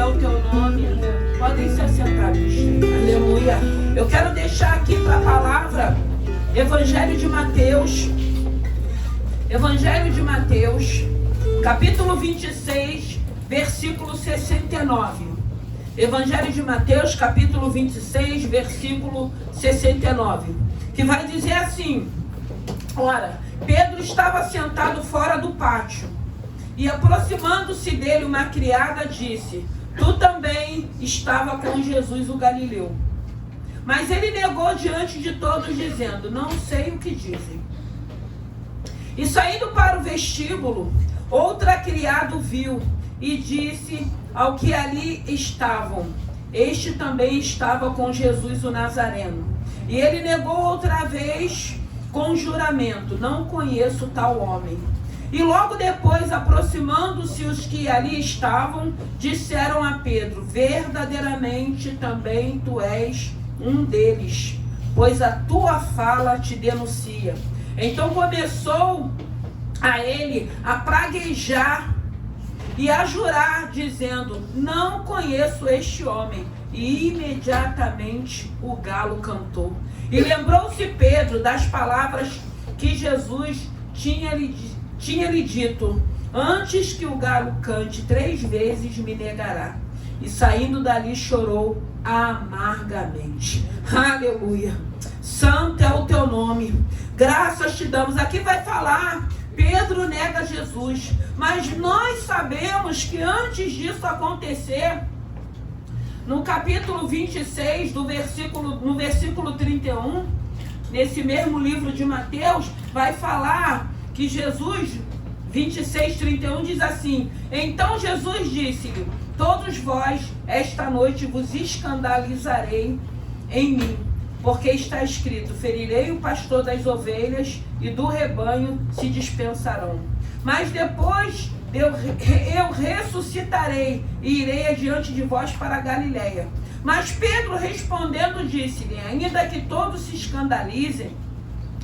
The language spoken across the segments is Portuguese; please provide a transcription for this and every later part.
é o teu nome. Podem se assentar, bicho. Aleluia. Eu quero deixar aqui para a palavra Evangelho de Mateus. Evangelho de Mateus, capítulo 26, versículo 69. Evangelho de Mateus, capítulo 26, versículo 69. Que vai dizer assim: ora, Pedro estava sentado fora do pátio, e aproximando-se dele uma criada disse: tu também estava com Jesus o Galileu. Mas ele negou diante de todos, dizendo: não sei o que dizem. E saindo para o vestíbulo, outra criada o viu e disse ao que ali estavam: este também estava com Jesus o Nazareno. E ele negou outra vez com juramento: não conheço tal homem. E logo depois, aproximando-se os que ali estavam, disseram a Pedro: verdadeiramente também tu és um deles, pois a tua fala te denuncia. Então começou a ele a praguejar e a jurar, dizendo: não conheço este homem. E imediatamente o galo cantou. E lembrou-se Pedro das palavras que Jesus tinha lhe dito: antes que o galo cante 3 vezes me negará. E saindo dali chorou amargamente. Aleluia. Santo é o teu nome. Graças te damos. Aqui vai falar: Pedro nega Jesus. Mas nós sabemos que antes disso acontecer, no capítulo 26, no versículo 31, nesse mesmo livro de Mateus, vai falar que Jesus, 26, 31, diz assim: então Jesus disse-lhe: todos vós esta noite vos escandalizarei em mim, porque está escrito: ferirei o pastor das ovelhas e do rebanho se dispensarão. Mas depois eu ressuscitarei e irei adiante de vós para a Galiléia. Mas Pedro respondendo disse-lhe: ainda que todos se escandalizem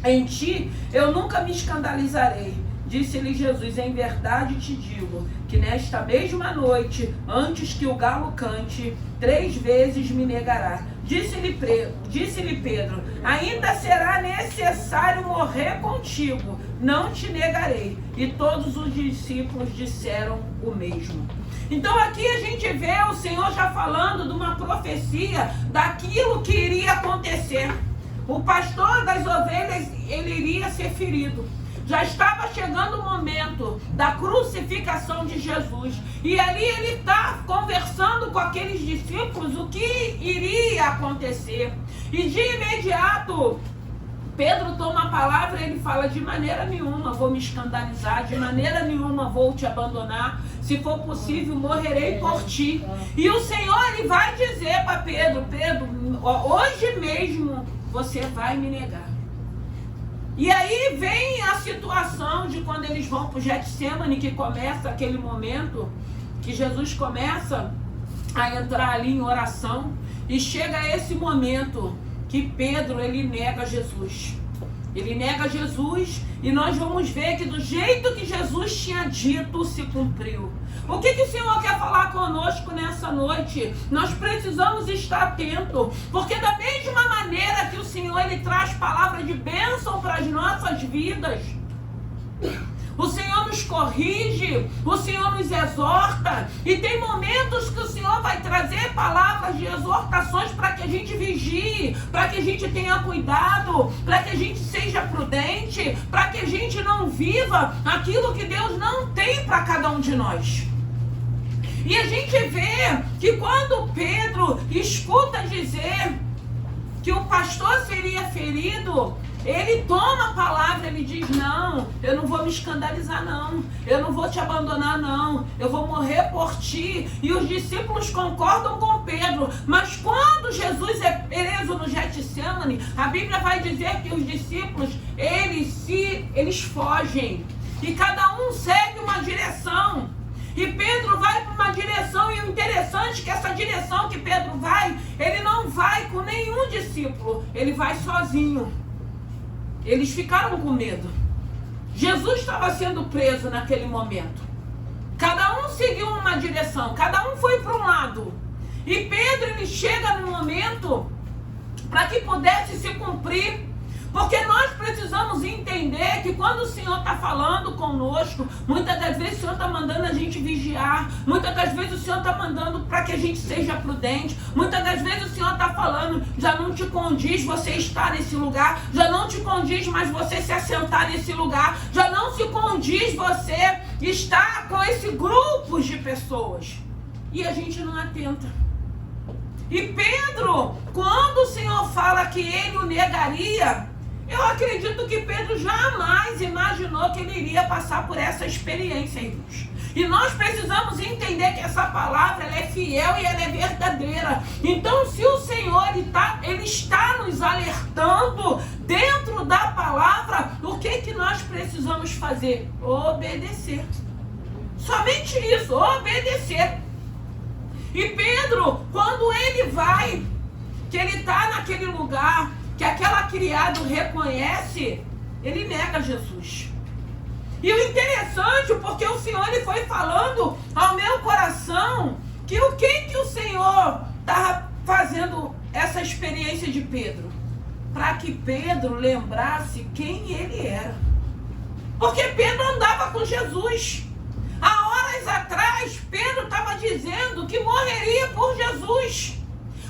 em ti, eu nunca me escandalizarei. Disse-lhe Jesus: em verdade te digo que nesta mesma noite, antes que o galo cante, 3 vezes me negará. Disse-lhe Pedro: ainda será necessário morrer contigo, não te negarei. E todos os discípulos disseram o mesmo. Então aqui a gente vê o Senhor já falando de uma profecia daquilo que iria acontecer. O pastor das ovelhas, ele iria ser ferido. Já estava chegando o momento da crucificação de Jesus. E ali ele está conversando com aqueles discípulos o que iria acontecer. E de imediato, Pedro toma a palavra e ele fala: de maneira nenhuma vou me escandalizar, de maneira nenhuma vou te abandonar. Se for possível, morrerei por ti. E o Senhor, ele vai dizer para Pedro: Pedro, hoje mesmo você vai me negar. E aí vem a situação de quando eles vão para o Getsemane, que começa aquele momento que Jesus começa a entrar ali em oração. E chega esse momento que Pedro, ele nega Jesus. Ele nega Jesus e nós vamos ver que do jeito que Jesus tinha dito, se cumpriu. O que o Senhor quer falar conosco nessa noite? Nós precisamos estar atentos, porque da mesma maneira que o Senhor, ele traz palavra de bênção para as nossas vidas, o Senhor nos corrige, o Senhor nos exorta, e tem momentos que o Senhor vai trazer palavras de exortações para que a gente vigie, para que a gente tenha cuidado, para que a gente seja prudente, para que a gente não viva aquilo que Deus não tem para cada um de nós. E a gente vê que quando Pedro escuta dizer que o pastor seria ferido, ele toma a palavra, ele diz: não, eu não vou me escandalizar não, eu não vou te abandonar não, eu vou morrer por ti. E os discípulos concordam com Pedro, mas quando Jesus é preso no Getsemane, a Bíblia vai dizer que os discípulos, eles fogem, e cada um segue uma direção. E Pedro vai para uma direção, e o interessante é que essa direção que Pedro vai, ele não vai com nenhum discípulo, ele vai sozinho. Eles ficaram com medo. Jesus estava sendo preso naquele momento. Cada um seguiu uma direção, cada um foi para um lado. E Pedro, ele chega no momento para que pudesse se cumprir. Porque nós precisamos entender que quando o Senhor está falando conosco, muitas das vezes o Senhor está mandando a gente vigiar, muitas das vezes o Senhor está mandando para que a gente seja prudente, muitas das vezes o Senhor está falando, já não te condiz você estar nesse lugar, já não te condiz mais você se assentar nesse lugar, já não se condiz você estar com esse grupo de pessoas. E a gente não atenta. E Pedro, quando o Senhor fala que ele o negaria, eu acredito que Pedro jamais imaginou que ele iria passar por essa experiência, irmãos. E nós precisamos entender que essa palavra ela é fiel e ela é verdadeira. Então, se o Senhor ele está nos alertando dentro da palavra, o que nós precisamos fazer? Obedecer. Somente isso, obedecer. E Pedro, quando ele vai, que ele está naquele lugar, que aquela criada reconhece, ele nega Jesus. E o interessante, porque o Senhor ele foi falando ao meu coração, que o que o Senhor estava fazendo essa experiência de Pedro? Para que Pedro lembrasse quem ele era. Porque Pedro andava com Jesus. Há horas atrás, Pedro estava dizendo que morreria por Jesus.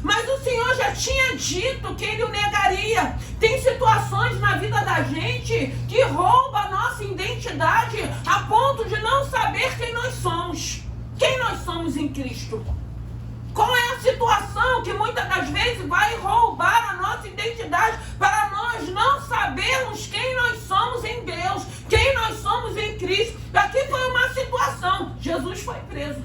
Mas o Senhor já tinha dito que ele o negaria. Tem situações na vida da gente que rouba a nossa identidade a ponto de não saber quem nós somos. Quem nós somos em Cristo. Qual é a situação que muitas das vezes vai roubar a nossa identidade para nós não sabermos quem nós somos em Deus, quem nós somos em Cristo. Aqui foi uma situação. Jesus foi preso.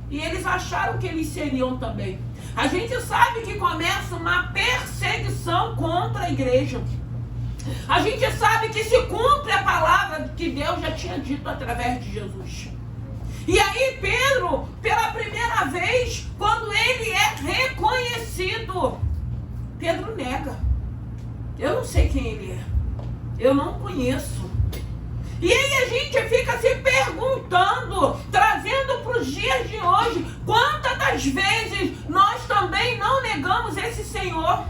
E eles acharam que eles seriam também. A gente sabe que começa uma perseguição contra a igreja. A gente sabe que se cumpre a palavra que Deus já tinha dito através de Jesus. E aí Pedro, pela primeira vez, quando ele é reconhecido, Pedro nega. Eu não sei quem ele é. Eu não conheço. E aí a gente fica se perguntando, trazendo para os dias de hoje, quantas das vezes nós também não negamos esse Senhor?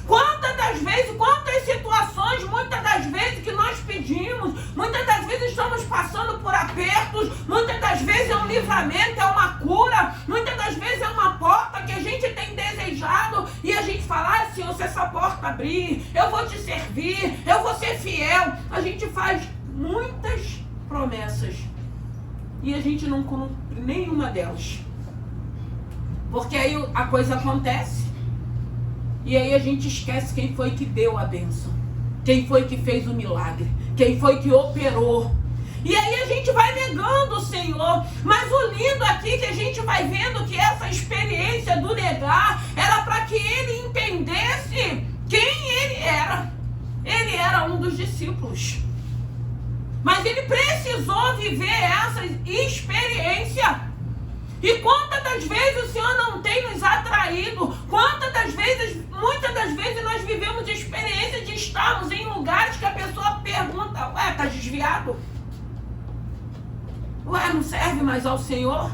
Quantas das vezes, quantas situações, muitas das vezes que nós pedimos, muitas das vezes estamos passando por apertos, muitas das vezes é um livramento, é uma cura, muitas das vezes é uma porta que a gente tem desejado e a gente fala, Senhor, se essa porta abrir, eu vou te servir, eu vou ser fiel. A gente faz muitas promessas e a gente não cumpre nenhuma delas, porque aí a coisa acontece e aí a gente esquece quem foi que deu a bênção, quem foi que fez o milagre, quem foi que operou, e aí a gente vai negando o Senhor. Mas o lindo aqui que a gente vai vendo que essa experiência do negar era para que ele entendesse quem ele era. Ele era um dos discípulos. Mas ele precisou viver essa experiência. E quantas das vezes o Senhor não tem nos atraído? Quantas das vezes, muitas das vezes nós vivemos experiência de estarmos em lugares que a pessoa pergunta, ué, tá desviado? Ué, não serve mais ao Senhor?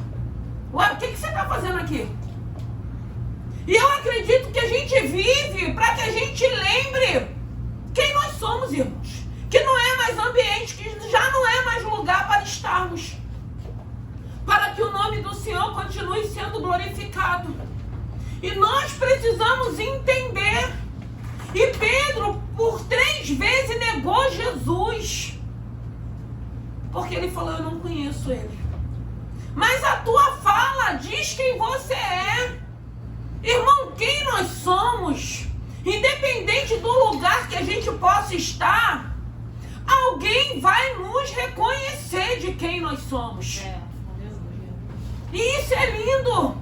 Ué, o que você está fazendo aqui? E eu acredito que a gente vive para que a gente lembre quem nós somos, irmãos. Que não é mais ambiente, que já não é mais lugar para estarmos. Para que o nome do Senhor continue sendo glorificado. E nós precisamos entender. E Pedro, por 3 vezes, negou Jesus. Porque ele falou, eu não conheço ele. Mas a tua fala diz quem você é. Irmão, quem nós somos, independente do lugar que a gente possa estar, alguém vai nos reconhecer de quem nós somos. E isso é lindo.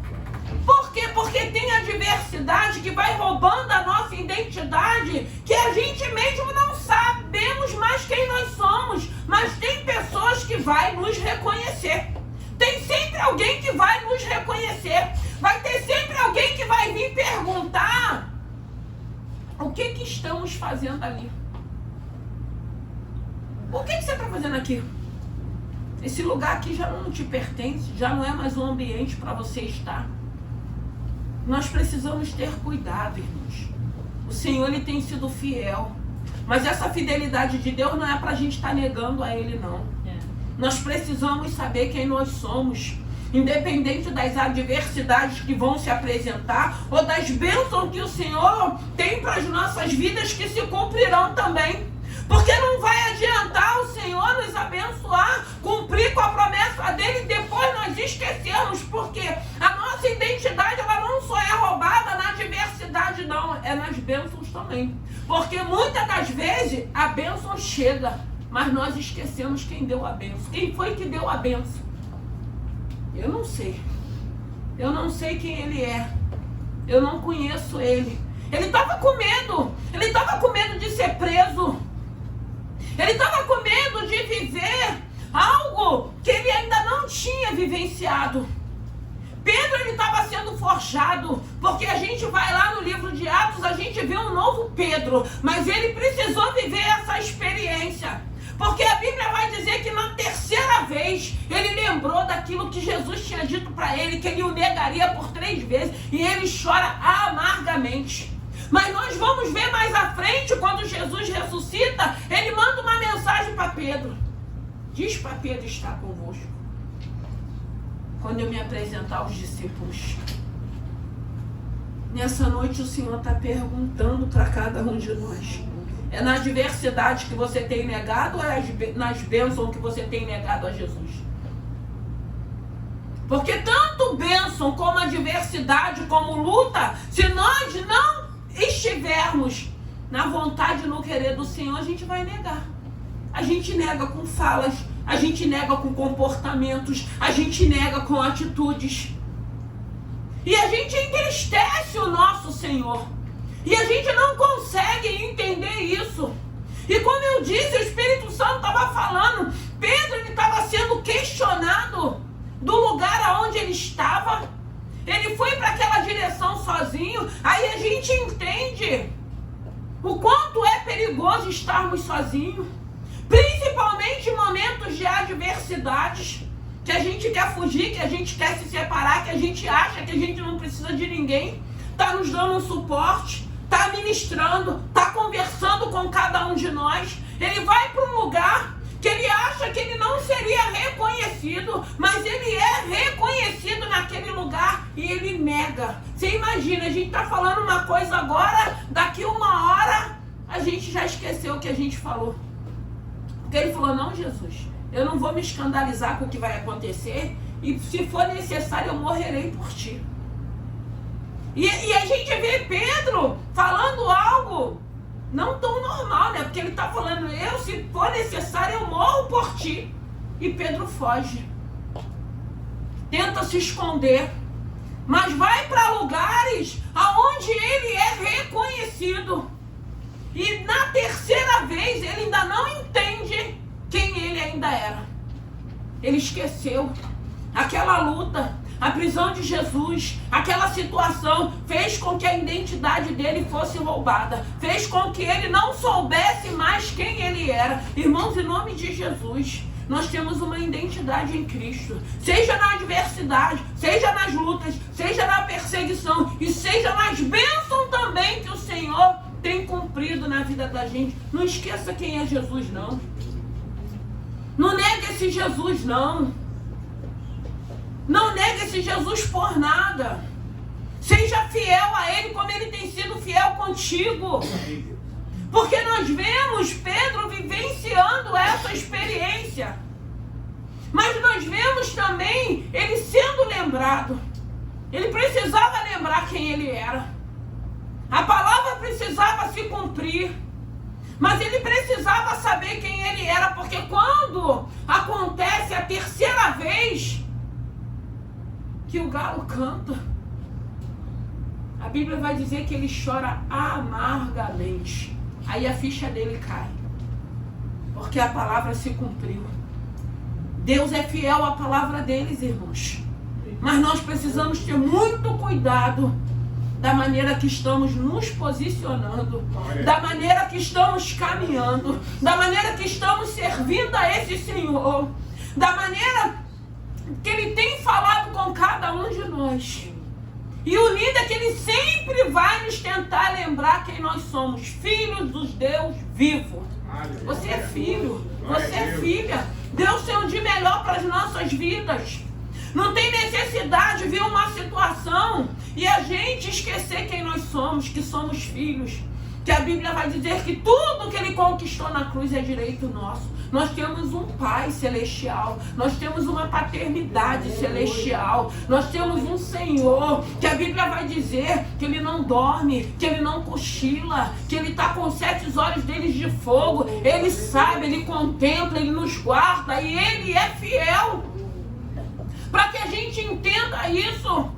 Por quê? Porque tem a diversidade que vai roubando a nossa identidade, que a gente mesmo não sabemos mais quem nós somos. Mas tem pessoas que vai nos reconhecer. Tem sempre alguém que vai nos reconhecer. Vai ter sempre alguém que vai vir perguntar o que estamos fazendo ali. O que você está fazendo aqui? Esse lugar aqui já não te pertence, já não é mais um ambiente para você estar. Nós precisamos ter cuidado, irmãos. O Senhor, Ele tem sido fiel. Mas essa fidelidade de Deus não é para a gente estar negando a Ele, não. Nós precisamos saber quem nós somos. Independente das adversidades que vão se apresentar, ou das bênçãos que o Senhor tem para as nossas vidas, que se cumprirão também. Porque não vai adiantar o Senhor nos abençoar, cumprir com a promessa dele, e depois nós esquecermos, porque a nossa identidade, ela não só é roubada na adversidade, não, é nas bênçãos também. Porque muitas das vezes a bênção chega, mas nós esquecemos quem deu a bênção. Quem foi que deu a bênção? Eu não sei. Eu não sei quem ele é. Eu não conheço ele. Ele estava com medo. Ele estava com medo de ser preso. Ele estava com medo de viver algo que ele ainda não tinha vivenciado. Pedro, ele estava sendo forjado, porque a gente vai lá no livro de Atos, a gente vê um novo Pedro, mas ele precisou viver essa experiência. Porque a Bíblia vai dizer que na terceira vez ele lembrou daquilo que Jesus tinha dito para ele, que ele o negaria por 3 vezes, e ele chora amargamente. Mas nós vamos ver mais à frente, quando Jesus ressuscita, ele manda uma mensagem para Pedro. Diz para Pedro estar convosco quando eu me apresentar aos discípulos. Nessa noite o Senhor está perguntando para cada um de nós: é na adversidade que você tem negado, ou é nas bênçãos que você tem negado a Jesus? Porque tanto bênção como adversidade, como luta, se nós não estivermos na vontade e no querer do Senhor, a gente vai negar. A gente nega com falas, a gente nega com comportamentos, a gente nega com atitudes. E a gente entristece o nosso Senhor. E a gente não consegue entender isso. E como eu disse, o Espírito Santo estava falando, Pedro, ele estava sendo questionado do lugar aonde ele estava. Ele foi para aquela direção sozinho. Aí a gente entende o quanto é perigoso estarmos sozinhos. Principalmente em momentos de adversidades, que a gente quer fugir, que a gente quer se separar, que a gente acha que a gente não precisa de ninguém. Está nos dando um suporte, está ministrando, está conversando com cada um de nós. Ele vai para um lugar que ele acha que ele não seria reconhecido, mas ele é reconhecido naquele lugar e ele nega. Você imagina, a gente está falando uma coisa agora, daqui uma hora a gente já esqueceu o que a gente falou. Porque ele falou: não, Jesus, eu não vou me escandalizar com o que vai acontecer, e se for necessário eu morrerei por ti. E a gente vê Pedro falando algo não tão normal, né? Porque ele está falando: eu, se for necessário, eu morro por ti. E Pedro foge. Tenta se esconder. Mas vai para lugares aonde ele é reconhecido. E na terceira vez ele ainda não entende quem ele ainda era. Ele esqueceu. Aquela luta, a prisão de Jesus, aquela situação fez com que a identidade dele fosse roubada. Fez com que ele não soubesse mais quem ele era. Irmãos, em nome de Jesus, nós temos uma identidade em Cristo. Seja na adversidade, seja nas lutas, seja na perseguição e seja nas bênçãos também que o Senhor tem cumprido na vida da gente. Não esqueça quem é Jesus, não. Não negue esse Jesus, não. Não negue esse Jesus por nada. Seja fiel a Ele como Ele tem sido fiel contigo. Porque nós vemos Pedro vivenciando essa experiência. Mas nós vemos também ele sendo lembrado. Ele precisava lembrar quem ele era. A palavra precisava se cumprir. Mas ele precisava saber quem ele era. Porque quando acontece a terceira vez que o galo canta, a Bíblia vai dizer que ele chora amargamente. Aí a ficha dele cai. Porque a palavra se cumpriu. Deus é fiel à palavra deles, irmãos. Mas nós precisamos ter muito cuidado da maneira que estamos nos posicionando, da maneira que estamos caminhando, da maneira que estamos servindo a esse Senhor. da maneira que Ele tem falado com cada um de nós. E o lindo é que Ele sempre vai nos tentar lembrar quem nós somos, filhos do Deus vivo. Você é filho, você é filha. Deus tem um de melhor para as nossas vidas. Não tem necessidade de vir uma situação e a gente esquecer quem nós somos, que somos filhos. Que a Bíblia vai dizer que tudo que Ele conquistou na cruz é direito nosso. Nós temos um Pai celestial, nós temos uma paternidade celestial, nós temos um Senhor, que a Bíblia vai dizer que Ele não dorme, que Ele não cochila, que Ele está com 7 olhos deles de fogo, Ele sabe, Ele contempla, Ele nos guarda e Ele é fiel. Para que a gente entenda isso,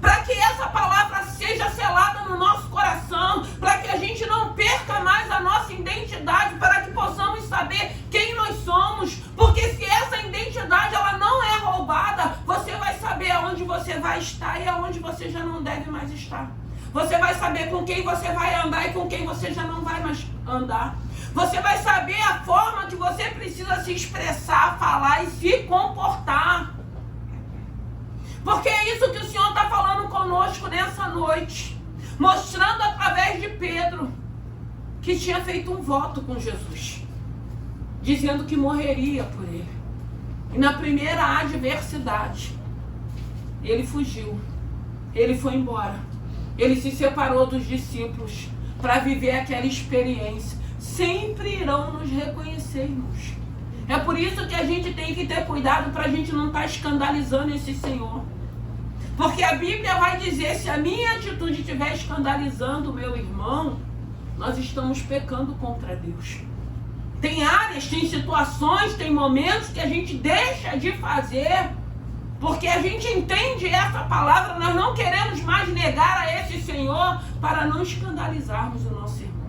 para que essa palavra seja selada no nosso coração, para que a gente não perca mais a nossa identidade, para que possamos saber quem nós somos, porque se essa identidade ela não é roubada, você vai saber aonde você vai estar e aonde você já não deve mais estar. Você vai saber com quem você vai andar e com quem você já não vai mais andar. Você vai saber a forma que você precisa se expressar, falar e se comportar. Porque é isso que o Senhor está falando conosco nessa noite. Mostrando através de Pedro que tinha feito um voto com Jesus. Dizendo que morreria por ele. E na primeira adversidade, ele fugiu. Ele foi embora. Ele se separou dos discípulos para viver aquela experiência. Sempre irão nos reconhecer, irmãos. É por isso que a gente tem que ter cuidado para a gente não estar escandalizando esse Senhor. Porque a Bíblia vai dizer, se a minha atitude estiver escandalizando o meu irmão, nós estamos pecando contra Deus. Tem áreas, tem situações, tem momentos que a gente deixa de fazer, porque a gente entende essa palavra, nós não queremos mais negar a esse Senhor para não escandalizarmos o nosso irmão.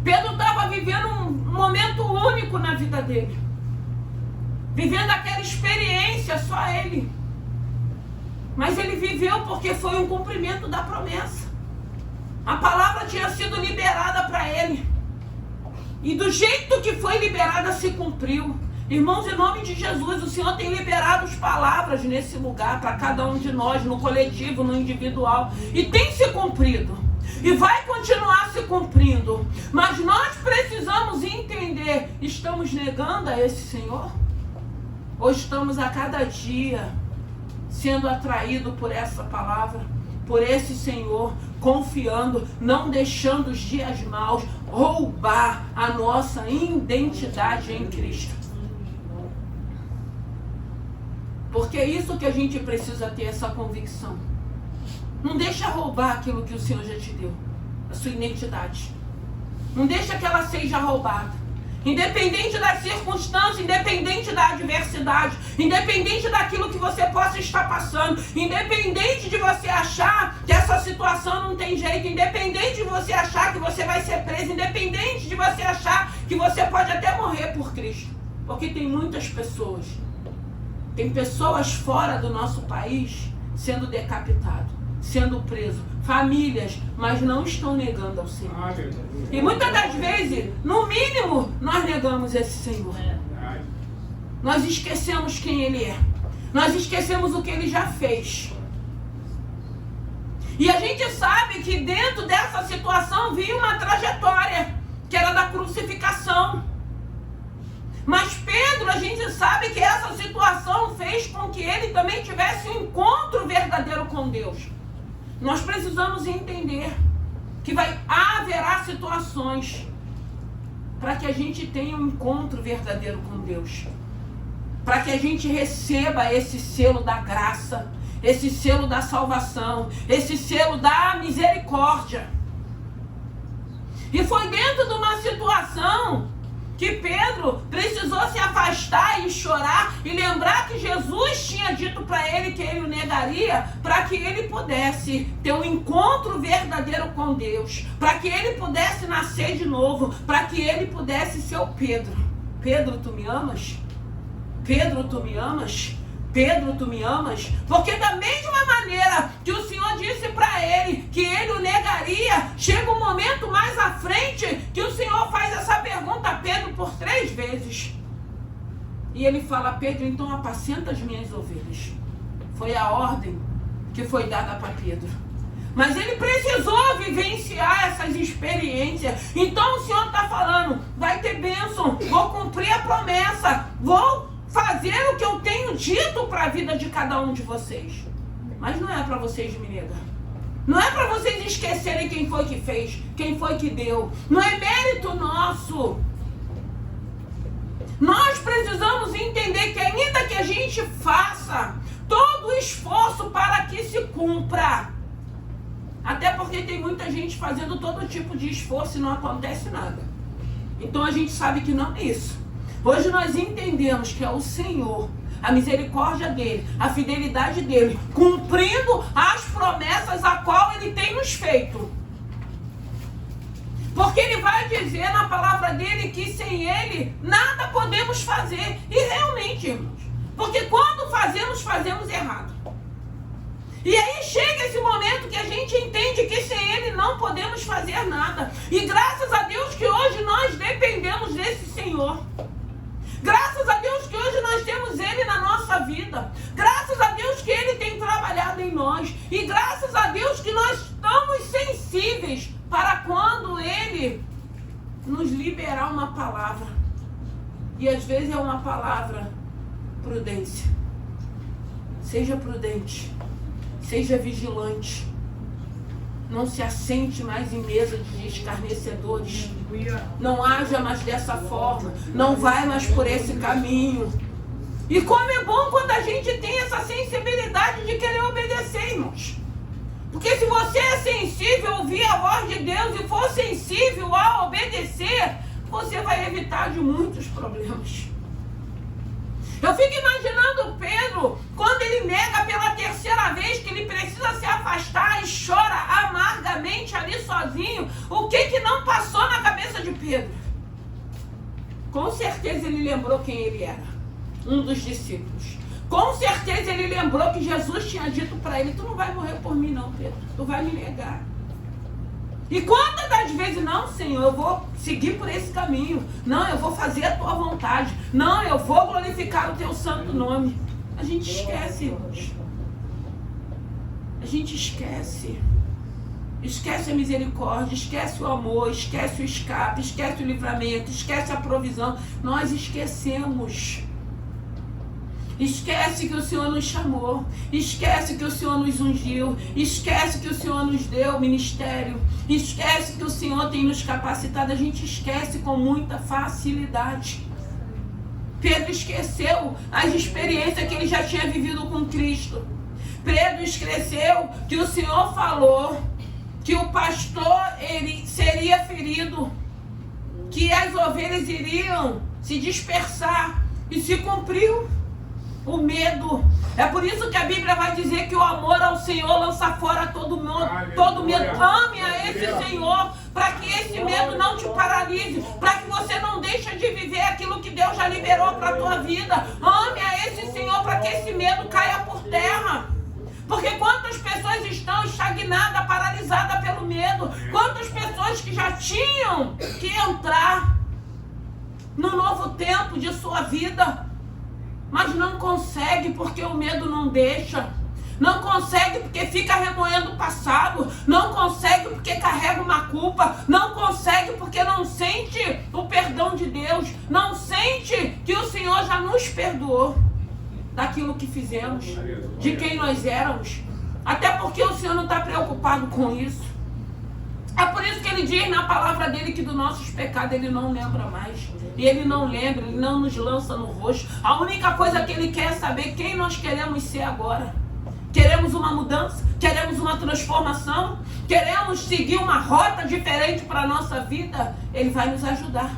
Pedro estava vivendo um momento único na vida dele. Vivendo aquela experiência, só ele. Mas ele viveu porque foi um cumprimento da promessa. A palavra tinha sido liberada para ele. E do jeito que foi liberada, se cumpriu. Irmãos, em nome de Jesus, o Senhor tem liberado as palavras nesse lugar para cada um de nós, no coletivo, no individual. E tem se cumprido. E vai continuar se cumprindo. Mas nós precisamos entender, estamos negando a esse Senhor? Ou estamos a cada dia sendo atraídos por essa palavra, por esse Senhor, confiando, não deixando os dias maus roubar a nossa identidade em Cristo? Porque é isso que a gente precisa ter, essa convicção. Não deixa roubar aquilo que o Senhor já te deu, a sua identidade. Não deixa que ela seja roubada. Independente das circunstâncias, independente da adversidade, independente daquilo que você possa estar passando, independente de você achar que essa situação não tem jeito, independente de você achar que você vai ser preso, independente de você achar que você pode até morrer por Cristo. Porque tem muitas pessoas, tem pessoas fora do nosso país sendo decapitadas, sendo preso, famílias, mas não estão negando ao Senhor. E muitas das vezes, no mínimo, nós negamos esse Senhor. Nós esquecemos quem Ele é. Nós esquecemos o que Ele já fez. E a gente sabe que dentro dessa situação vinha uma trajetória, que era da crucificação. Mas Pedro, a gente sabe que essa situação fez com que ele também tivesse um encontro verdadeiro com Deus. Nós precisamos entender que haverá situações para que a gente tenha um encontro verdadeiro com Deus. Para que a gente receba esse selo da graça, esse selo da salvação, esse selo da misericórdia. E foi dentro de uma situação que Pedro precisou se afastar e chorar e lembrar que Jesus tinha dito para ele que ele o negaria, para que ele pudesse ter um encontro verdadeiro com Deus, para que ele pudesse nascer de novo, para que ele pudesse ser o Pedro. Pedro, tu me amas? Pedro, tu me amas? Pedro, tu me amas? Porque da mesma maneira que o Senhor disse para ele que ele o negaria, chega um momento mais à frente que o Senhor faz essa pergunta a Pedro por 3 vezes. E ele fala: Pedro, então apacenta as minhas ovelhas. Foi a ordem que foi dada para Pedro. Mas ele precisou vivenciar essas experiências. Então o Senhor está falando: vai ter bênção, vou cumprir a promessa, vou fazer o que eu tenho dito para a vida de cada um de vocês. Mas não é para vocês me negar. Não é para vocês esquecerem quem foi que fez, quem foi que deu. Não é mérito nosso. Nós precisamos entender que ainda que a gente faça todo o esforço para que se cumpra, até porque tem muita gente fazendo todo tipo de esforço e não acontece nada. Então a gente sabe que não é isso. Hoje nós entendemos que é o Senhor, a misericórdia dele, a fidelidade dele, cumprindo as promessas a qual ele tem nos feito. Porque ele vai dizer na palavra dele que sem ele nada podemos fazer. E realmente, irmãos, porque quando fazemos errado. E aí chega esse momento que a gente entende que sem ele não podemos fazer nada. E graças a Deus que hoje nós dependemos desse Senhor. Graças a Deus que hoje nós temos ele na nossa vida. Graças a Deus que ele tem trabalhado em nós. E graças a Deus que nós estamos sensíveis para quando ele nos liberar uma palavra. E às vezes é uma palavra: prudência. Seja prudente. Seja vigilante. Não se assente mais em mesa de escarnecedores. Não haja mais dessa forma. Não vai mais por esse caminho. E como é bom quando a gente tem essa sensibilidade de querer obedecer, irmãos. Porque se você é sensível a ouvir a voz de Deus e for sensível a obedecer, você vai evitar de muitos problemas. Eu fico imaginando Pedro, quando ele nega pela terceira vez que ele precisa se afastar e chora amargamente ali sozinho, o que não passou na cabeça de Pedro? Com certeza ele lembrou quem ele era, um dos discípulos. Com certeza ele lembrou que Jesus tinha dito para ele: tu não vai morrer por mim não, Pedro, tu vai me negar. E quantas das vezes: não, Senhor, eu vou seguir por esse caminho. Não, eu vou fazer a tua vontade. Não, eu vou glorificar o teu santo nome. A gente esquece, irmãos. A gente esquece. Esquece a misericórdia, esquece o amor, esquece o escape, esquece o livramento, esquece a provisão. Nós esquecemos. Esquece que o Senhor nos chamou, esquece que o Senhor nos ungiu, esquece que o Senhor nos deu ministério, esquece que o Senhor tem nos capacitado. A gente esquece com muita facilidade. Pedro esqueceu as experiências que ele já tinha vivido com Cristo. Pedro esqueceu que o Senhor falou que o pastor ele seria ferido, que as ovelhas iriam se dispersar, e se cumpriu. O medo. É por isso que a Bíblia vai dizer que o amor ao Senhor lança fora todo medo. Ame a esse Senhor, para que esse medo não te paralise, para que você não deixe de viver aquilo que Deus já liberou para a tua vida. Ame a esse Senhor, para que esse medo caia por terra. Porque quantas pessoas estão estagnadas, paralisadas pelo medo? Quantas pessoas que já tinham que entrar no novo tempo de sua vida, mas não consegue porque o medo não deixa. Não consegue porque fica remoendo o passado. Não consegue porque carrega uma culpa. Não consegue porque não sente o perdão de Deus. Não sente que o Senhor já nos perdoou daquilo que fizemos, de quem nós éramos. Até porque o Senhor não está preocupado com isso. É por isso que ele diz na palavra dele que dos nossos pecados ele não lembra mais. E ele não lembra, ele não nos lança no rosto. A única coisa que ele quer é saber quem nós queremos ser agora. Queremos uma mudança? Queremos uma transformação? Queremos seguir uma rota diferente para a nossa vida? Ele vai nos ajudar.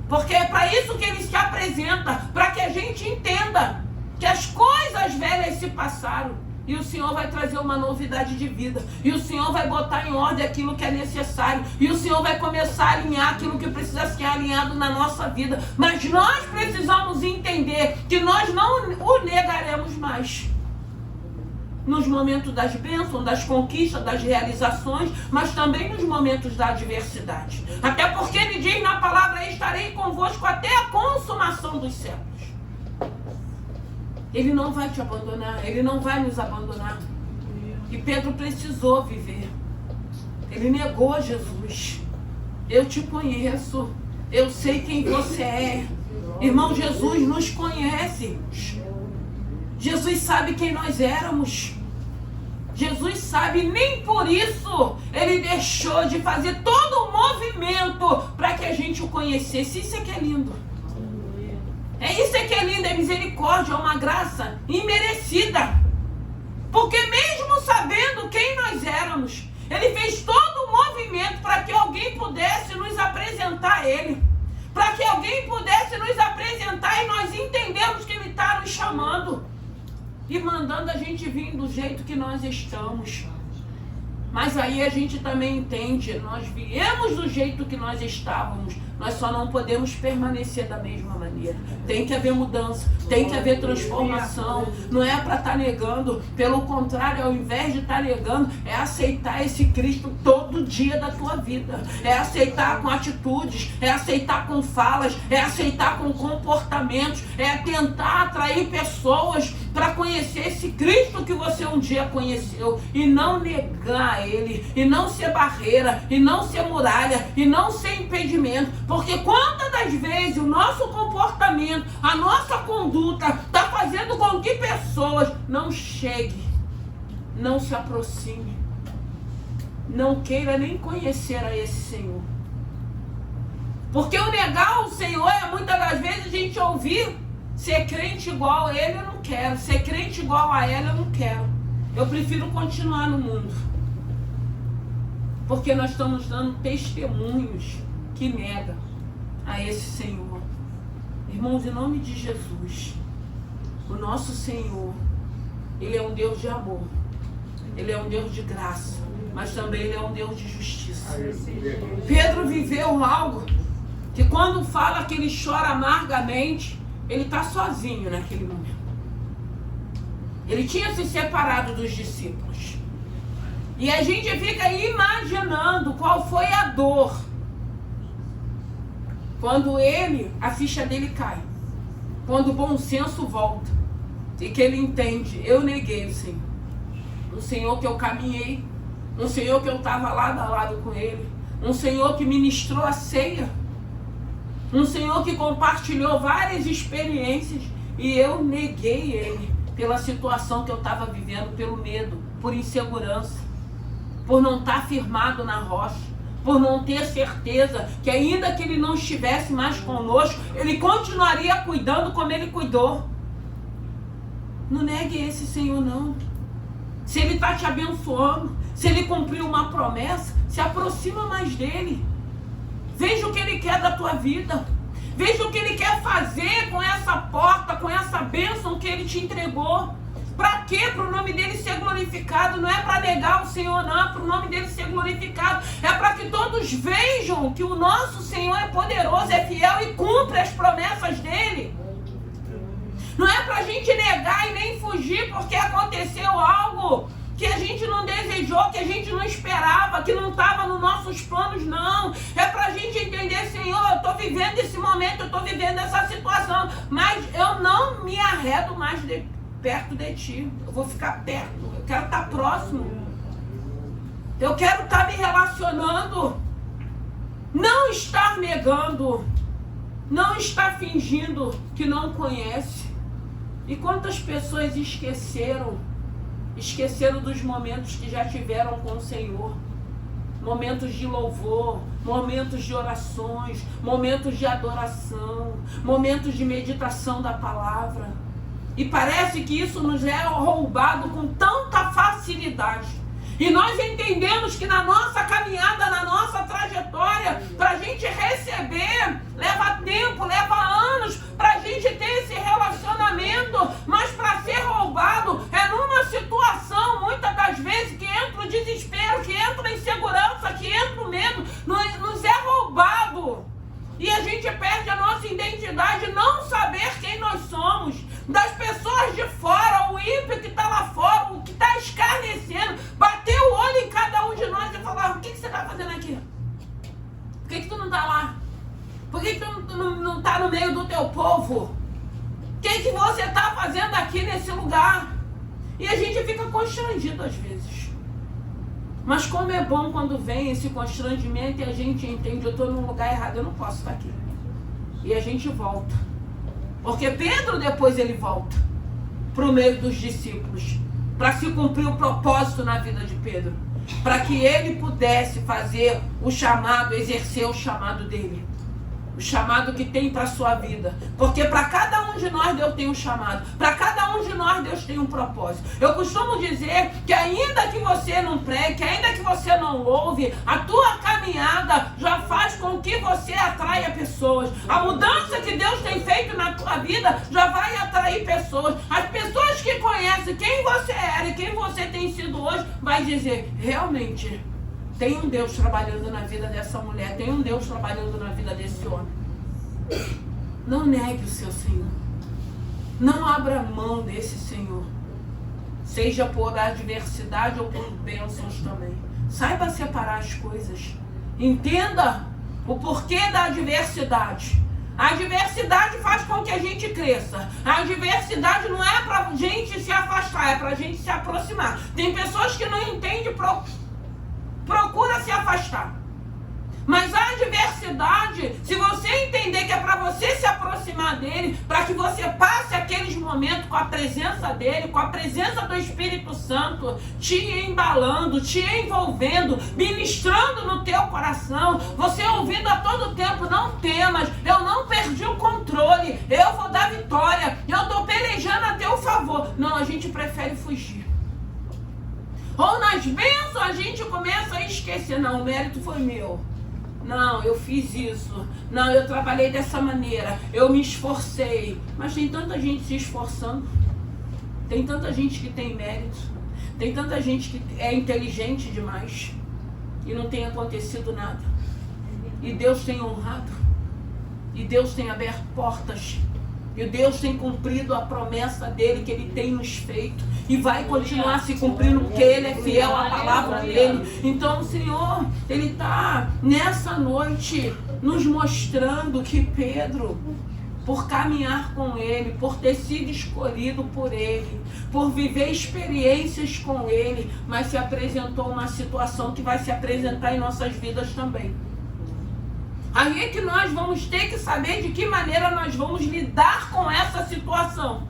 Porque é para isso que ele se apresenta, para que a gente entenda que as coisas velhas se passaram. E o Senhor vai trazer uma novidade de vida. E o Senhor vai botar em ordem aquilo que é necessário. E o Senhor vai começar a alinhar aquilo que precisa ser alinhado na nossa vida. Mas nós precisamos entender que nós não o negaremos mais. Nos momentos das bênçãos, das conquistas, das realizações, mas também nos momentos da adversidade. Até porque ele diz na palavra: estarei convosco até a consumação dos séculos. Ele não vai te abandonar, Ele não vai nos abandonar. E Pedro precisou viver. Ele negou Jesus. Eu te conheço, eu sei quem você é. Irmão, Jesus nos conhece. Jesus sabe quem nós éramos. Jesus sabe, nem por isso Ele deixou de fazer todo o movimento para que a gente o conhecesse. Isso é que é lindo. Isso é que é lindo, é misericórdia, é uma graça imerecida. Porque mesmo sabendo quem nós éramos, Ele fez todo o movimento para que alguém pudesse nos apresentar a Ele. Para que alguém pudesse nos apresentar e nós entendemos que Ele está nos chamando. E mandando a gente vir do jeito que nós estamos. Mas aí a gente também entende, nós viemos do jeito que nós estávamos, nós só não podemos permanecer da mesma maneira. Tem que haver mudança, tem que haver transformação. Não é para estar negando, pelo contrário, ao invés de estar negando, é aceitar esse Cristo todo dia da tua vida. É aceitar com atitudes, é aceitar com falas, é aceitar com comportamentos, é tentar atrair pessoas para conhecer esse Cristo que você um dia conheceu e não negar Ele, e não ser barreira, e não ser muralha, e não ser impedimento, porque quantas das vezes o nosso comportamento, a nossa conduta está fazendo com que pessoas não cheguem, não se aproximem, não queira nem conhecer a esse Senhor. Porque o negar o Senhor é muitas das vezes a gente ouvir: ser crente igual a Ele eu não quero, ser crente igual a ela eu não quero, eu prefiro continuar no mundo. Porque nós estamos dando testemunhos que negam a esse Senhor. Irmãos, em nome de Jesus, o nosso Senhor, Ele é um Deus de amor, Ele é um Deus de graça, mas também Ele é um Deus de justiça. Pedro viveu algo que quando fala que ele chora amargamente, ele está sozinho naquele momento. Ele tinha se separado dos discípulos. E a gente fica imaginando qual foi a dor quando a ficha dele cai. Quando o bom senso volta. E que ele entende: eu neguei o Senhor. Um Senhor que eu caminhei. Um Senhor que eu estava lado a lado com Ele. Um Senhor que ministrou a ceia. Um Senhor que compartilhou várias experiências. E eu neguei Ele pela situação que eu estava vivendo, pelo medo, por insegurança, por não estar firmado na rocha, por não ter certeza que ainda que Ele não estivesse mais conosco, Ele continuaria cuidando como Ele cuidou. Não negue esse Senhor, não. Se Ele está te abençoando, se Ele cumpriu uma promessa, se aproxima mais dEle. Veja o que Ele quer da tua vida. Veja o que Ele quer fazer com essa porta, com essa bênção que Ele te entregou. Para quê? Para o nome dEle ser glorificado. Não é para negar o Senhor, não. É para o nome dEle ser glorificado. É para que todos vejam que o nosso Senhor é poderoso, é fiel e cumpre as promessas dEle. Não é para a gente negar e nem fugir porque aconteceu algo que a gente não desejou, que a gente não esperava, que não estava nos nossos planos, não. É para a gente entender: Senhor, eu estou vivendo esse momento, eu estou vivendo essa situação, mas eu não me arredo mais perto de Ti. Eu vou ficar perto, eu quero estar próximo. Eu quero estar me relacionando. Não estar negando, não estar fingindo que não conhece. E quantas pessoas esqueceram dos momentos que já tiveram com o Senhor. Momentos de louvor, momentos de orações, momentos de adoração, momentos de meditação da palavra. E parece que isso nos é roubado com tanta facilidade. E nós entendemos que na nossa caminhada, na nossa trajetória, para a gente receber, leva tempo, leva anos, para a gente ter esse relacionamento, mas para ser roubado é numa situação, muitas das vezes, que entra o desespero, que entra a insegurança, que entra o medo, nos é roubado. E a gente perde a nossa identidade, não saber quem nós somos. Das pessoas de fora, o ímpio que está lá fora, o que está escarnecendo, bater o olho em cada um de nós e falar: o que você está fazendo aqui? Por que tu não está lá? Por que tu não está no meio do teu povo? O que você está fazendo aqui nesse lugar? E a gente fica constrangido às vezes. Mas como é bom quando vem esse constrangimento e a gente entende, eu estou num lugar errado, eu não posso estar aqui. E a gente volta. Porque Pedro depois ele volta para o meio dos discípulos, para se cumprir o propósito na vida de Pedro, para que ele pudesse fazer o chamado, exercer o chamado dele. O chamado que tem para a sua vida. Porque para cada um de nós Deus tem um chamado. Para cada um de nós Deus tem um propósito. Eu costumo dizer que ainda que você não pregue, que ainda que você não louve, a tua caminhada já faz com que você atraia pessoas. A mudança que Deus tem feito na tua vida já vai atrair pessoas. As pessoas que conhecem quem você era e quem você tem sido hoje, vai dizer, realmente... tem um Deus trabalhando na vida dessa mulher. Tem um Deus trabalhando na vida desse homem. Não negue o seu Senhor. Não abra mão desse Senhor. Seja por adversidade ou por bênçãos também. Saiba separar as coisas. Entenda o porquê da adversidade. A adversidade faz com que a gente cresça. A adversidade não é para a gente se afastar, é para a gente se aproximar. Tem pessoas que não entendem procura se afastar. Mas a adversidade, se você entender que é para você se aproximar dele, para que você passe aqueles momentos com a presença dele, com a presença do Espírito Santo, te embalando, te envolvendo, ministrando no teu coração, você ouvindo a todo tempo, não temas, eu não perdi o controle, eu vou dar vitória, eu estou pelejando a teu favor. Não, a gente prefere fugir. Ou nas bênçãos a gente começa a esquecer, não, o mérito foi meu. Não, eu fiz isso. Não, eu trabalhei dessa maneira. Eu me esforcei. Mas tem tanta gente se esforçando. Tem tanta gente que tem mérito. Tem tanta gente que é inteligente demais. E não tem acontecido nada. E Deus tem honrado. E Deus tem aberto portas. E Deus tem cumprido a promessa dele que ele tem nos feito. E vai continuar se cumprindo porque ele é fiel à palavra dele. Então o Senhor, ele está nessa noite nos mostrando que Pedro, por caminhar com ele, por ter sido escolhido por ele, por viver experiências com ele, mas se apresentou uma situação que vai se apresentar em nossas vidas também. Aí é que nós vamos ter que saber de que maneira nós vamos lidar com essa situação.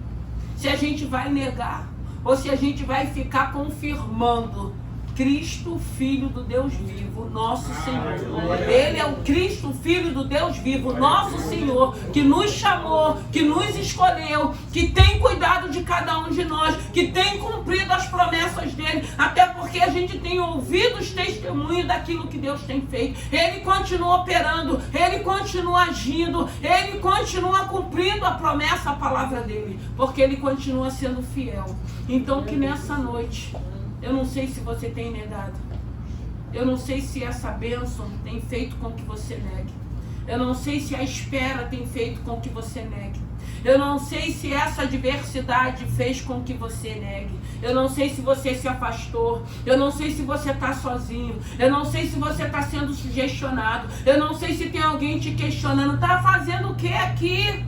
Se a gente vai negar ou se a gente vai ficar confirmando Cristo, Filho do Deus vivo, nosso Senhor. Ele é o Cristo, Filho do Deus vivo, nosso Senhor, que nos chamou, que nos escolheu, que tem cuidado de cada um de nós, que tem cumprido as promessas dele, até porque a gente tem ouvido os testemunhos daquilo que Deus tem feito. Ele continua operando, ele continua agindo, ele continua cumprindo a promessa, a palavra dele, porque ele continua sendo fiel. Então que nessa noite, eu não sei se você tem negado. Eu não sei se essa bênção tem feito com que você negue. Eu não sei se a espera tem feito com que você negue. Eu não sei se essa adversidade fez com que você negue. Eu não sei se você se afastou. Eu não sei se você está sozinho. Eu não sei se você está sendo sugestionado. Eu não sei se tem alguém te questionando. Está fazendo o que aqui?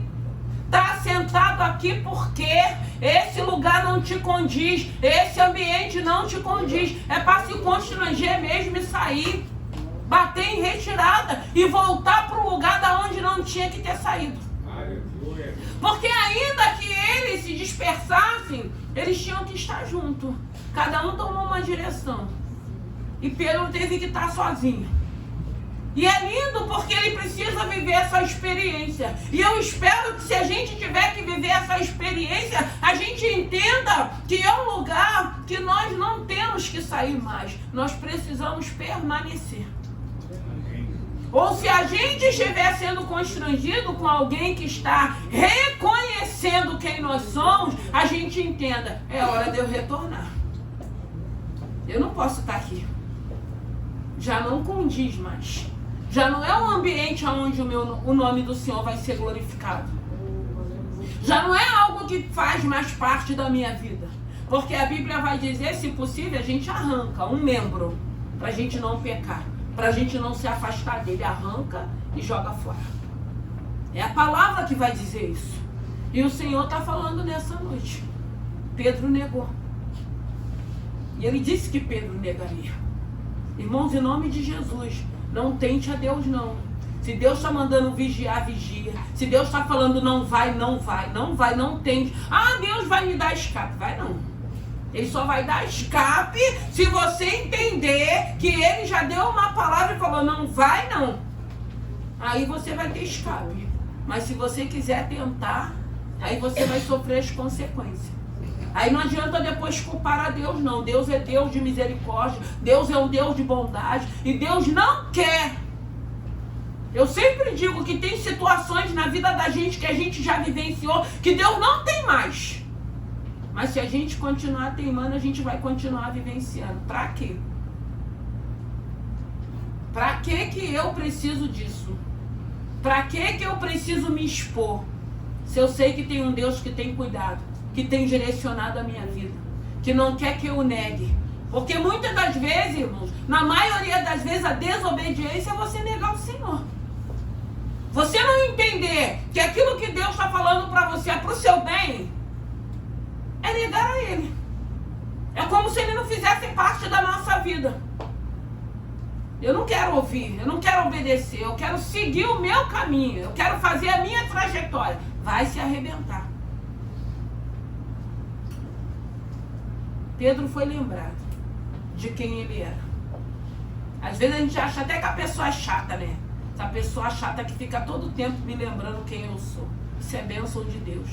Está sentado aqui porque esse lugar não te condiz, esse ambiente não te condiz. É para se constranger mesmo e sair, bater em retirada e voltar para o lugar da onde não tinha que ter saído. Porque ainda que eles se dispersassem, eles tinham que estar juntos. Cada um tomou uma direção. E Pedro teve que estar sozinho. E é lindo porque ele precisa viver essa experiência. E eu espero que se a gente tiver que viver essa experiência, a gente entenda que é um lugar que nós não temos que sair mais. Nós precisamos permanecer. Ou se a gente estiver sendo constrangido com alguém que está reconhecendo quem nós somos, a gente entenda, é hora de eu retornar. Eu não posso estar aqui. Já não condiz mais. Já não é um ambiente onde o nome do Senhor vai ser glorificado. Já não é algo que faz mais parte da minha vida. Porque a Bíblia vai dizer, se possível, a gente arranca um membro para a gente não pecar, para a gente não se afastar dele. Arranca e joga fora. É a palavra que vai dizer isso. E o Senhor está falando nessa noite. Pedro negou. E ele disse que Pedro negaria. Irmãos, em nome de Jesus, não tente a Deus não. Se Deus está mandando vigiar, vigia. Se Deus está falando não vai, não vai. Não vai, não tente. Ah, Deus vai me dar escape. Vai não. Ele só vai dar escape se você entender que ele já deu uma palavra e falou não vai não. Aí você vai ter escape. Mas se você quiser tentar, aí você vai sofrer as consequências. Aí não adianta depois culpar a Deus não. Deus é Deus de misericórdia. Deus é um Deus de bondade. E Deus não quer. Eu sempre digo que tem situações na vida da gente que a gente já vivenciou que Deus não tem mais. Mas se a gente continuar teimando, a gente vai continuar vivenciando. Pra quê? Pra que eu preciso disso? Pra que eu preciso me expor? Se eu sei que tem um Deus que tem cuidado, que tem direcionado a minha vida, que não quer que eu negue. Porque muitas das vezes, irmãos, na maioria das vezes a desobediência é você negar o Senhor. Você não entender que aquilo que Deus está falando para você é para o seu bem, é negar a Ele. É como se Ele não fizesse parte da nossa vida. Eu não quero ouvir, eu não quero obedecer, eu quero seguir o meu caminho, eu quero fazer a minha trajetória. Vai se arrebentar. Pedro foi lembrado de quem ele era. Às vezes a gente acha até que a pessoa é chata, né? Essa pessoa chata que fica todo o tempo me lembrando quem eu sou. Isso é bênção de Deus.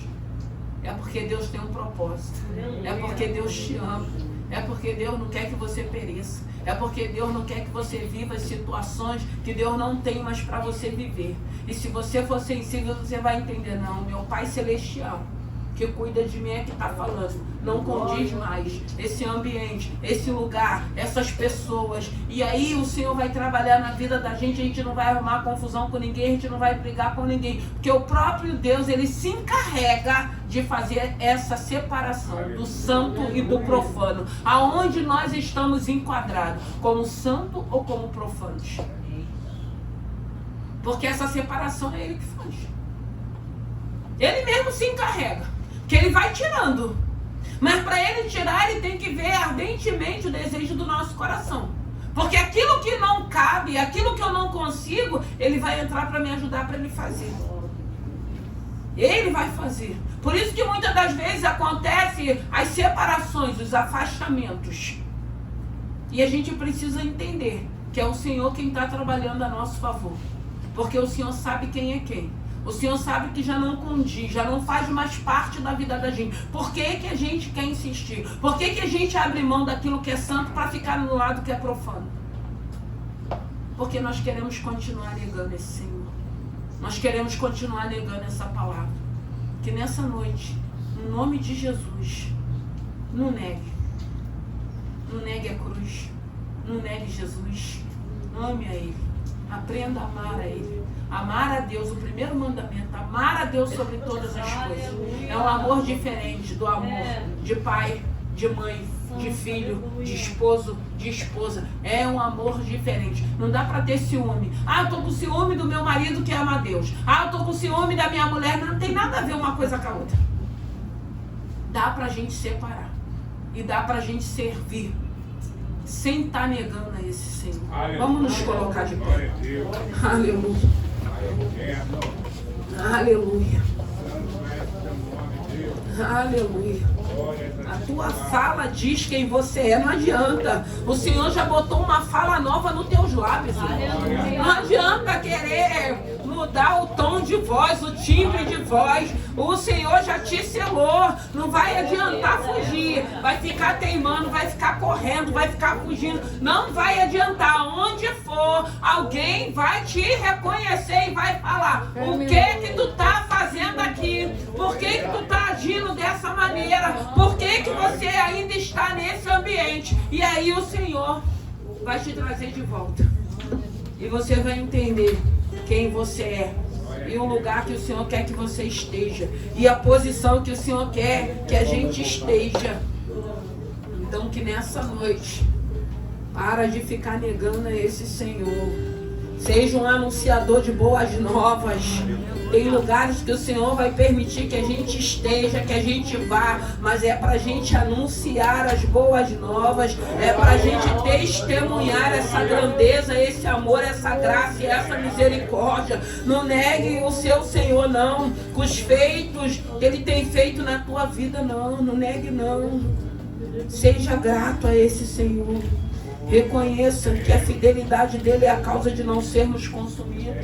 É porque Deus tem um propósito. É porque Deus te ama. É porque Deus não quer que você pereça. É porque Deus não quer que você viva situações que Deus não tem mais para você viver. E se você for sensível, você vai entender. Não, meu Pai Celestial, que cuida de mim é que está falando. Não condiz mais esse ambiente, esse lugar, essas pessoas. E aí o Senhor vai trabalhar na vida da gente. A gente não vai arrumar confusão com ninguém, a gente não vai brigar com ninguém. Porque o próprio Deus, ele se encarrega de fazer essa separação do santo e do profano. Aonde nós estamos enquadrados, como santo ou como profanos. Porque essa separação é Ele que faz. Ele mesmo se encarrega. Que Ele vai tirando. Mas para Ele tirar, Ele tem que ver ardentemente o desejo do nosso coração. Porque aquilo que não cabe, aquilo que eu não consigo, Ele vai entrar para me ajudar para Ele fazer. Ele vai fazer. Por isso que muitas das vezes acontecem as separações, os afastamentos. E a gente precisa entender que é o Senhor quem está trabalhando a nosso favor. Porque o Senhor sabe quem é quem. O Senhor sabe que já não condiz, já não faz mais parte da vida da gente. Por que que a gente quer insistir? Por que que a gente abre mão daquilo que é santo para ficar no lado que é profano? Porque nós queremos continuar negando esse Senhor. Nós queremos continuar negando essa palavra. Que nessa noite, no nome de Jesus, não negue. Não negue a cruz. Não negue Jesus. Ame a Ele. Aprenda a amar a Ele. Amar a Deus, o primeiro mandamento, amar a Deus sobre todas as coisas. É um amor diferente do amor de pai, de mãe, de filho, de esposo, de esposa. É um amor diferente. Não dá para ter ciúme. Ah, eu tô com ciúme do meu marido que ama a Deus. Ah, eu tô com ciúme da minha mulher. Não tem nada a ver uma coisa com a outra. Dá pra gente separar. E dá pra gente servir. Sem estar negando a esse Senhor. Aleluia. Vamos nos colocar de pé. Aleluia. Aleluia. Aleluia. A tua fala diz quem você é, não adianta. O Senhor já botou uma fala nova nos teus lábios. Não adianta querer mudar o tom de voz, o timbre de voz. O Senhor já te selou. Não vai adiantar fugir. Vai ficar teimando, vai ficar correndo, vai ficar fugindo. Não vai adiantar. Onde for, alguém vai te reconhecer e vai falar: o que tu tá fazendo aqui? Por que tu tá agindo dessa maneira? Por que você ainda está nesse ambiente? E aí o Senhor vai te trazer de volta. E você vai entender quem você é. E o lugar que o Senhor quer que você esteja. E a posição que o Senhor quer que a gente esteja. Então que nessa noite, para de ficar negando a esse Senhor. Seja um anunciador de boas novas. Tem lugares que o Senhor vai permitir que a gente esteja, que a gente vá, mas é para a gente anunciar as boas novas, é para a gente testemunhar essa grandeza, esse amor, essa graça e essa misericórdia. Não negue o seu Senhor, não. Com os feitos que Ele tem feito na tua vida, não. Não negue, não. Seja grato a esse Senhor. Reconheça que a fidelidade dele é a causa de não sermos consumidos.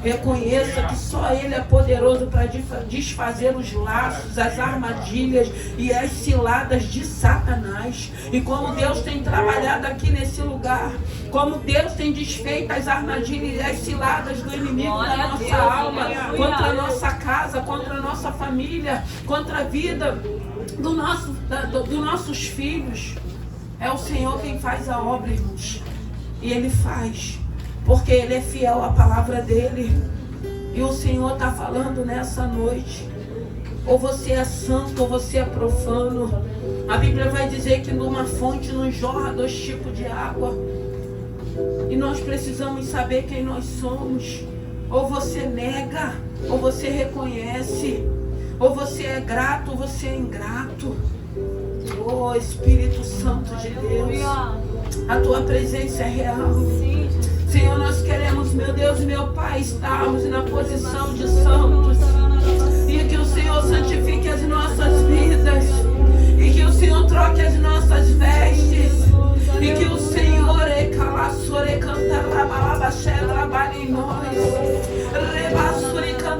Reconheça que só ele é poderoso para desfazer os laços, as armadilhas e as ciladas de Satanás. E como Deus tem trabalhado aqui nesse lugar, como Deus tem desfeito as armadilhas e as ciladas do inimigo da nossa alma, contra a nossa casa, contra a nossa família, contra a vida dos nossos filhos. É o Senhor quem faz a obra, irmãos. E Ele faz, porque Ele é fiel à palavra dEle. E o Senhor está falando nessa noite. Ou você é santo, ou você é profano. A Bíblia vai dizer que numa fonte não jorra 2 tipos de água. E nós precisamos saber quem nós somos. Ou você nega, ou você reconhece. Ou você é grato, ou você é ingrato. Oh, Espírito Santo de Deus, a tua presença é real. Senhor, nós queremos, meu Deus e meu Pai, estarmos na posição de santos. E que o Senhor santifique as nossas vidas.